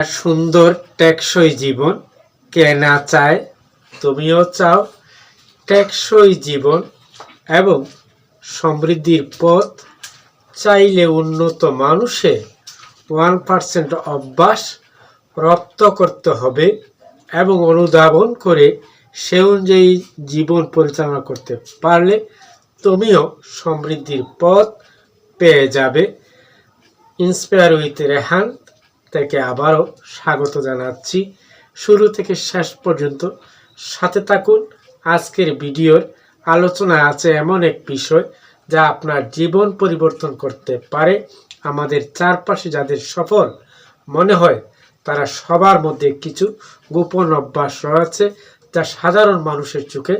সুন্দর টেকসই জীবন কে না চায়? তুমিও চাও টেকসই জীবন এবং সমৃদ্ধির পথ। চাইলে উন্নত মানুষে 1% অভ্যাস রপ্ত করতে হবে এবং অনুধাবন করে সে অনুযায়ী জীবন পরিচালনা করতে পারলে তুমিও সমৃদ্ধির পথ পেয়ে যাবে। ইন্সপায়ার উইথ রেহান থেকে আবারও স্বাগত জানাচ্ছি। শুরু থেকে শেষ পর্যন্ত সাথে থাকুন। আজকের ভিডিওর আলোচনা আছে এমন এক বিষয় যা আপনার জীবন পরিবর্তন করতে পারে। আমাদের চারপাশে যাদের সফল মনে হয় তারা সবার মধ্যে কিছু গোপন অভ্যাস রয়েছে যা সাধারণ মানুষের চোখে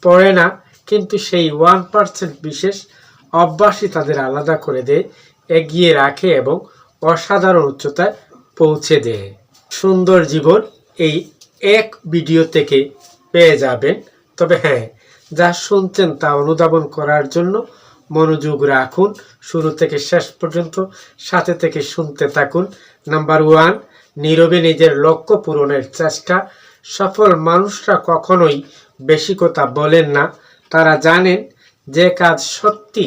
পড়ে না, কিন্তু সেই 1% বিশেষ অভ্যাসই তাদের আলাদা করে দেয়, এগিয়ে রাখে এবং অসাধারণ উচ্চতায় পৌঁছে দেয়। সুন্দর জীবন এই এক ভিডিও থেকে পেয়ে যাবেন। তবে হ্যাঁ, যা শুনছেন তা অনুধাবন করার জন্য মনোযোগ রাখুন। শুরু থেকে শেষ পর্যন্ত সাথে থেকে শুনতে থাকুন। নাম্বার 1, নীরবে নিজের লক্ষ্য পূরণের চেষ্টা। সফল মানুষরা কখনোই বেশি কথা বলেন না। তারা জানেন যে কাজ সত্যি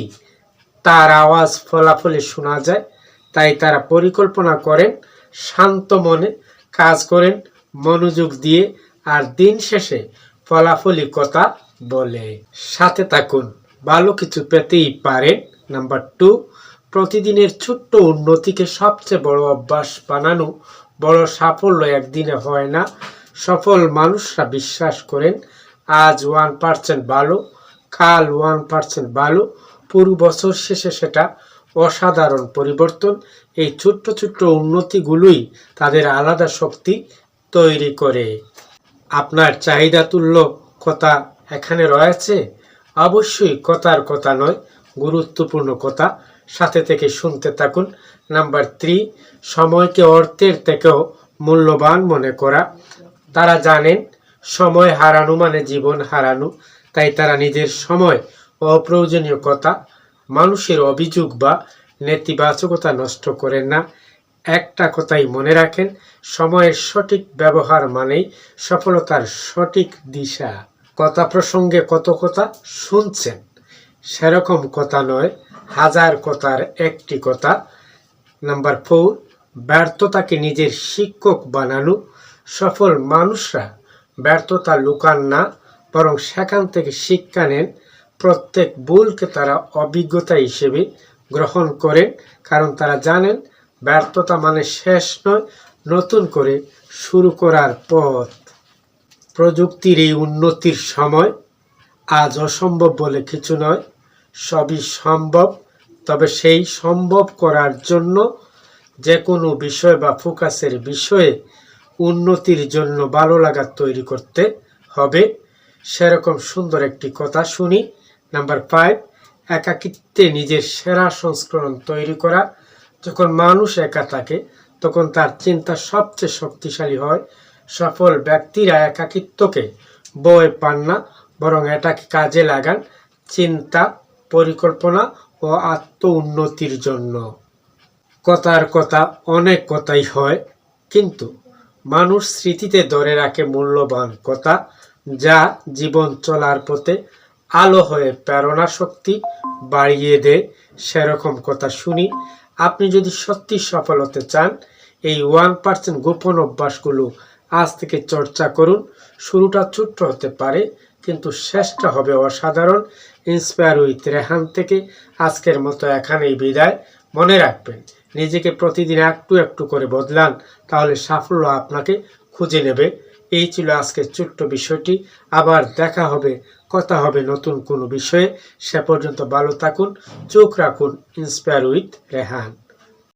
তার আওয়াজ ফলাফলে শোনা যায়, তাই তারা পরিকল্পনা করেন, শান্ত মনে কাজ করেন, মনোযোগ দিয়ে, আর দিন শেষে ফলাফলই কথা বলে। সাথে থাকুন, ভালো কিছু পেতেই পারেন। নাম্বার 2, প্রতিদিনের ছোট্ট উন্নতিকে সবচেয়ে বড় অভ্যাস বানানো। বড় সাফল্য একদিনে হয় না। সফল মানুষরা বিশ্বাস করেন আজ 1% ভালো, কাল 1% ভালো, পুরো বছর শেষে সেটা অসাধারণ পরিবর্তন। এই ছোট্ট ছোট্ট উন্নতিগুলোই তাদের আলাদা শক্তি তৈরি করে। আপনার চাহিদা তুল্য কথা এখানে রয়েছে। অবশ্যই কথার কথা নয়, গুরুত্বপূর্ণ কথা। সাথে থেকে শুনতে থাকুন। নাম্বার 3, সময়কে অর্থের থেকেও মূল্যবান মনে করা। তারা জানেন সময় হারানো মানে জীবন হারানো, তাই তারা নিজের সময় অপ্রয়োজনীয় কথা, মানুষের অভিযোগ বা নেতিবাচকতা নষ্ট করেন না। একটা কথাই মনে রাখেন, সময়ের সঠিক ব্যবহার মানেই সফলতার সঠিক দিশা। কথা প্রসঙ্গে কত কথা শুনছেন, সেরকম কথা নয়, হাজার কথার একটি কথা। নাম্বার 4, ব্যর্থতাকে নিজের শিক্ষক বানানো। সফল মানুষরা ব্যর্থতা লুকান না, বরং সেখান থেকে শিক্ষা নেন। প্রত্যেক ভুলকে তারা অভিজ্ঞতা হিসেবে গ্রহণ করেন, কারণ তারা জানেন ব্যর্থতা মানে শেষ নয়, নতুন করে শুরু করার পথ। প্রযুক্তির এই উন্নতির সময় আজ অসম্ভব বলে কিছু নয়, সবই সম্ভব। তবে সেই সম্ভব করার জন্য যে কোনো বিষয় বা ফোকাসের বিষয়ে উন্নতির জন্য ভালো লাগা তৈরি করতে হবে। সেরকম সুন্দর একটি কথা শুনি। নাম্বার 5, একাকিত্বে নিজের সেরা সংস্করণ তৈরি করা। যখন মানুষ একা থাকে তখন তার চিন্তা সবচেয়ে শক্তিশালী হয়। সফল ব্যক্তিরা একাকিত্বকে ভয় পান না, বরং এটাকে কাজে লাগান চিন্তা, পরিকল্পনা ও আত্ম উন্নতির জন্য। কথার কথা অনেক কথাই হয়, কিন্তু মানুষ স্মৃতিতে ধরে রাখে মূল্যবান কথা, যা জীবন চলার পথে আলো হয়ে প্রেরণা শক্তি বাড়িয়ে দেয়। সেরকম কথা শুনি। আপনি যদি সত্যি সফল হতে চান, এই 1% গোপন অভ্যাসগুলো আজ থেকে চর্চা করুন। শুরুটা ছোট্ট হতে পারে, কিন্তু শেষটা হবে অসাধারণ। ইন্সপায়ার উইথ রেহান থেকে আজকের মতো এখানেই বিদায়। মনে রাখবেন, নিজেকে প্রতিদিন একটু একটু করে বদলান, তাহলে সাফল্য আপনাকে খুঁজে নেবে। এই ছিল আজকের ছোট্ট বিষয়টি। আবার দেখা হবে, কথা হবে নতুন কোনো বিষয়ে। সে পর্যন্ত ভালো থাকুন, চোখ রাখুন ইন্সপায়ার উইথ রেহান।